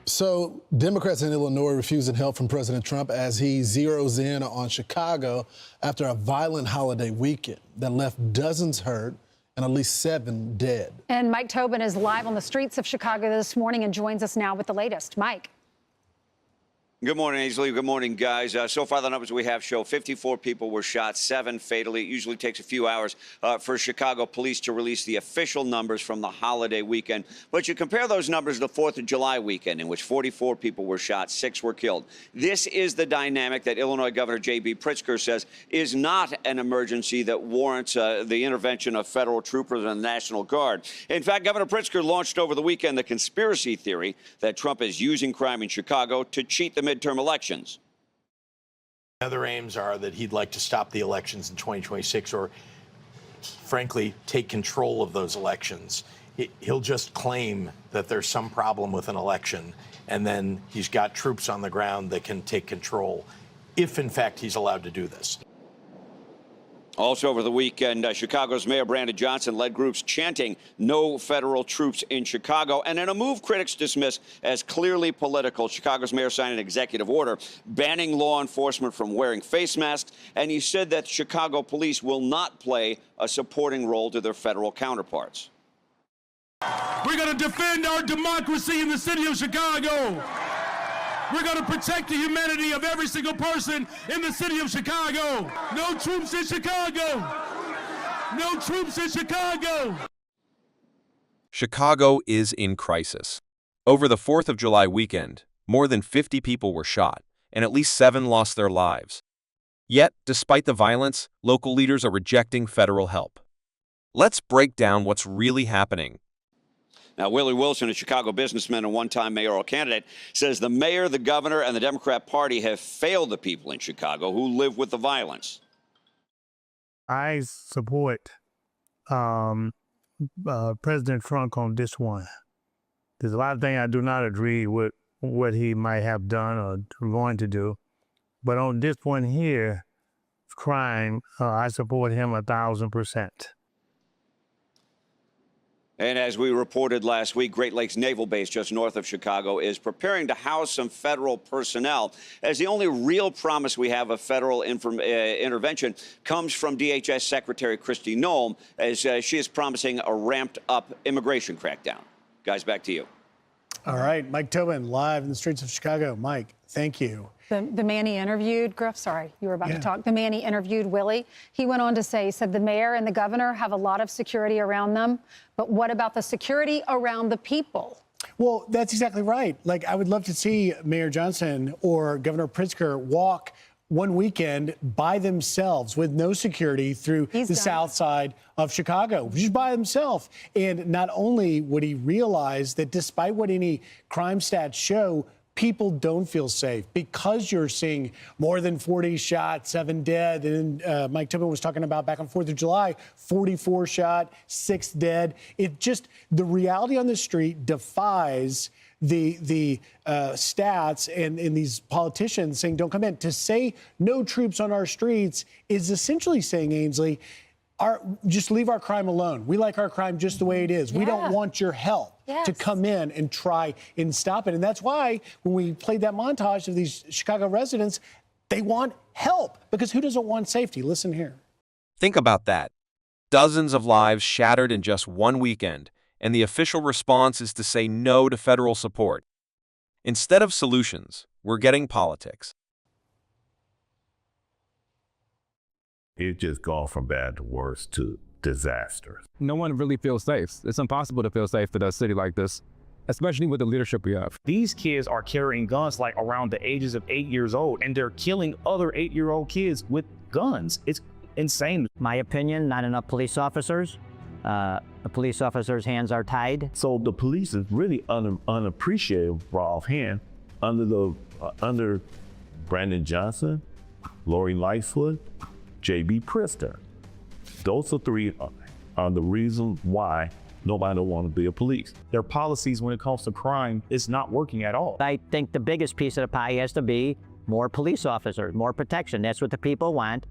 So Democrats in Illinois refusing help from President Trump as he zeroes in on Chicago after a violent holiday weekend that left dozens hurt and at least 7 dead. And Mike Tobin is live on the streets of Chicago this morning and joins us now with the latest. Mike. Good morning, Ainsley. Good morning, guys. So far, the numbers we have show 54 people were shot, 7 fatally. It usually takes a few hours for Chicago police to release the official numbers from the holiday weekend. But you compare those numbers to the 4th of July weekend, in which 44 people were shot, 6 were killed. This is the dynamic that Illinois Governor J.B. Pritzker says is not an emergency that warrants the intervention of federal troopers and the National Guard. In fact, Governor Pritzker launched over the weekend the conspiracy theory that Trump is using crime in Chicago to cheat the midterm elections. Other aims are that he'd like to stop the elections in 2026 or, frankly, take control of those elections. He'll just claim that there's some problem with an election, and then he's got troops on the ground that can take control, if, in fact, he's allowed to do this. Also over the weekend, Chicago's Mayor Brandon Johnson led groups chanting no federal troops in Chicago. And in a move critics dismiss as clearly political, Chicago's mayor signed an executive order banning law enforcement from wearing face masks. And he said that Chicago police will not play a supporting role to their federal counterparts. We're going to defend our democracy in the city of Chicago. We're going to protect the humanity of every single person in the city of Chicago. No troops in Chicago. No troops in Chicago. Chicago is in crisis. Over the 4th of July weekend, more than 50 people were shot, and at least 7 lost their lives. Yet, despite the violence, local leaders are rejecting federal help. Let's break down what's really happening. Now, Willie Wilson, a Chicago businessman and one-time mayoral candidate, says the mayor, the governor, and the Democrat Party have failed the people in Chicago who live with the violence. I support President Trump on this one. There's a lot of things I do not agree with what he might have done or going to do. But on this one here, crime, I support him 1,000%. And as we reported last week, Great Lakes Naval Base just north of Chicago is preparing to house some federal personnel, as the only real promise we have of federal intervention comes from DHS Secretary Kristi Noem, as she is promising a ramped-up immigration crackdown. Guys, back to you. All right, Mike Tobin, live in the streets of Chicago. Mike, thank you. The man he interviewed, Griff, sorry, you were about to talk. The man he interviewed, Willie, he went on to say, he said the mayor and the governor have a lot of security around them, but what about the security around the people? Well, that's exactly right. Like, I would love to see Mayor Johnson or Governor Pritzker walk one weekend by themselves with no security through the south side of Chicago, just by himself. And not only would he realize that despite what any crime stats show, people don't feel safe because you're seeing more than 40 shot, 7 dead. And Mike Tobin was talking about back on 4th of July, 44 shot, 6 dead. It just, the reality on the street defies the stats and these politicians saying don't come in. To say no troops on our streets is essentially saying, Ainsley, just leave our crime alone. We like our crime just the way it is. We don't want your help to come in and try and stop it. And that's why when we played that montage of these Chicago residents, they want help because who doesn't want safety? Listen here. Think about that. Dozens of lives shattered in just one weekend, and the official response is to say no to federal support. Instead of solutions, we're getting politics. It's just gone from bad to worse to disaster. No one really feels safe. It's impossible to feel safe in a city like this, especially with the leadership we have. These kids are carrying guns like around the ages of 8 years old, and they're killing other 8-year-old kids with guns. It's insane. My opinion, not enough police officers. The police officers' hands are tied. So the police is really unappreciated offhand under Brandon Johnson, Lori Lightfoot, J.B. Pritzker. Those are 3 are the reason why nobody want to be a police. Their policies when it comes to crime is not working at all. I think the biggest piece of the pie has to be more police officers, more protection. That's what the people want.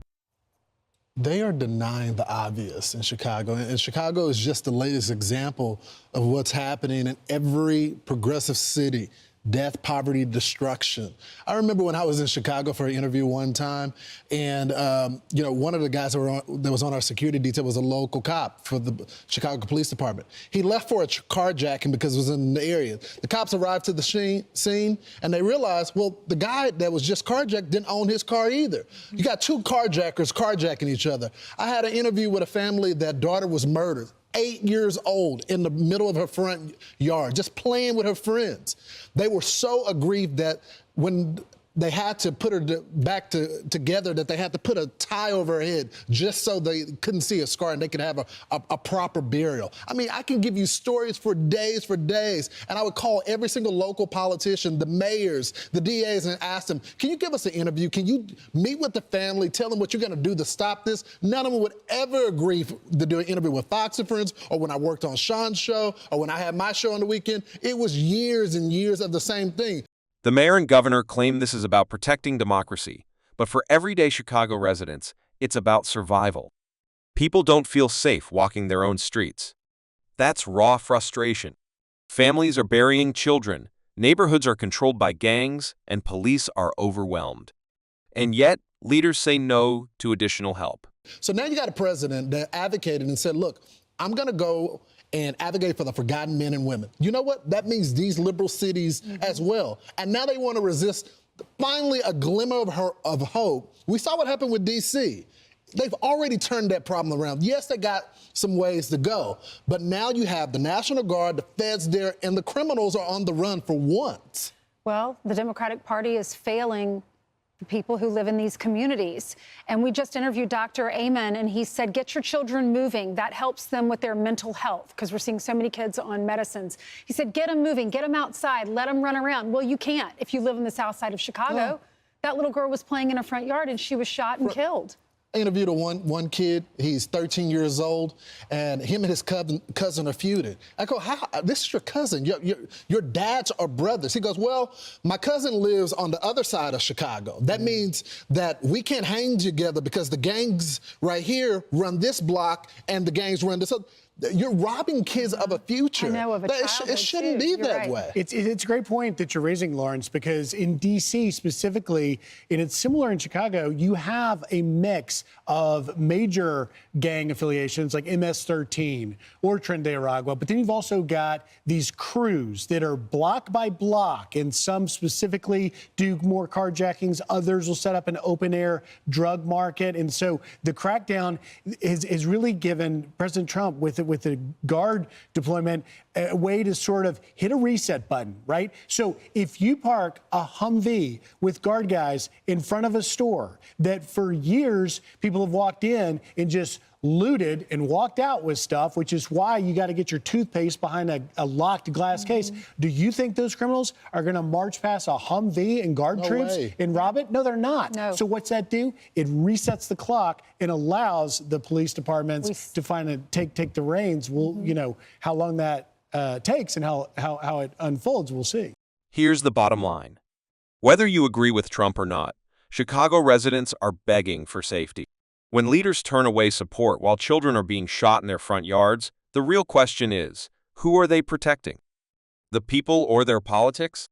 They are denying the obvious in Chicago. And Chicago is just the latest example of what's happening in every progressive city death, poverty, destruction. I remember when I was in Chicago for an interview one time, and one of the guys that was on our security detail was a local cop for the Chicago Police Department. He left for a carjacking because it was in the area. The cops arrived to the scene, and they realized, well, the guy that was just carjacked didn't own his car either. You got two carjackers carjacking each other. I had an interview with a family that daughter was murdered, 8 years old, in the middle of her front yard, just playing with her friends. They were so aggrieved that when they had to put her back together, that they had to put a tie over her head just so they couldn't see a scar and they could have a proper burial. I mean, I can give you stories for days, and I would call every single local politician, the mayors, the DAs, and ask them, can you give us an interview? Can you meet with the family, tell them what you're gonna do to stop this? None of them would ever agree to do an interview with Fox and Friends, or when I worked on Sean's show, or when I had my show on the weekend. It was years and years of the same thing. The mayor and governor claim this is about protecting democracy, but for everyday Chicago residents, it's about survival. People don't feel safe walking their own streets. That's raw frustration. Families are burying children, neighborhoods are controlled by gangs, and police are overwhelmed. And yet, leaders say no to additional help. So now you got a president that advocated and said, look, I'm going to go and advocate for the forgotten men and women. You know what? That means these liberal cities as well. And now they want to resist finally a glimmer of hope. We saw what happened with D.C. They've already turned that problem around. Yes, they got some ways to go, but now you have the National Guard, the feds there, and the criminals are on the run for once. Well, the Democratic Party is failing people who live in these communities. And we just interviewed Dr. Amen, and he said, get your children moving. That helps them with their mental health, because we're seeing so many kids on medicines. He said, get them moving, get them outside, let them run around. Well, you can't if you live in the south side of Chicago. That little girl was playing in her front yard, and she was shot and killed. I interviewed one kid. He's 13 years old, and him and his cousin are feuding. I go, how? This is your cousin. Your dads are brothers. He goes, well, my cousin lives on the other side of Chicago. That means that we can't hang together because the gangs right here run this block and the gangs run this other. You're robbing kids of a future. I know, of a childhood, It shouldn't be that way. It's a great point that you're raising, Lawrence, because in D.C. specifically, and it's similar in Chicago, you have a mix of major gang affiliations like MS-13 or Tren de Aragua, but then you've also got these crews that are block by block, and some specifically do more carjackings. Others will set up an open-air drug market. And so the crackdown is really given President Trump with the guard deployment a way to sort of hit a reset button, right? So if you park a Humvee with guard guys in front of a store that for years people have walked in and just looted and walked out with stuff, which is why you got to get your toothpaste behind a locked glass case. Do you think those criminals are going to march past a Humvee and guard troops and rob it? No, they're not. No. So what's that do? It resets the clock and allows the police departments to take the reins. Well, you know, how long that takes and how it unfolds, we'll see. Here's the bottom line. Whether you agree with Trump or not, Chicago residents are begging for safety. When leaders turn away support while children are being shot in their front yards, the real question is, who are they protecting? The people or their politics?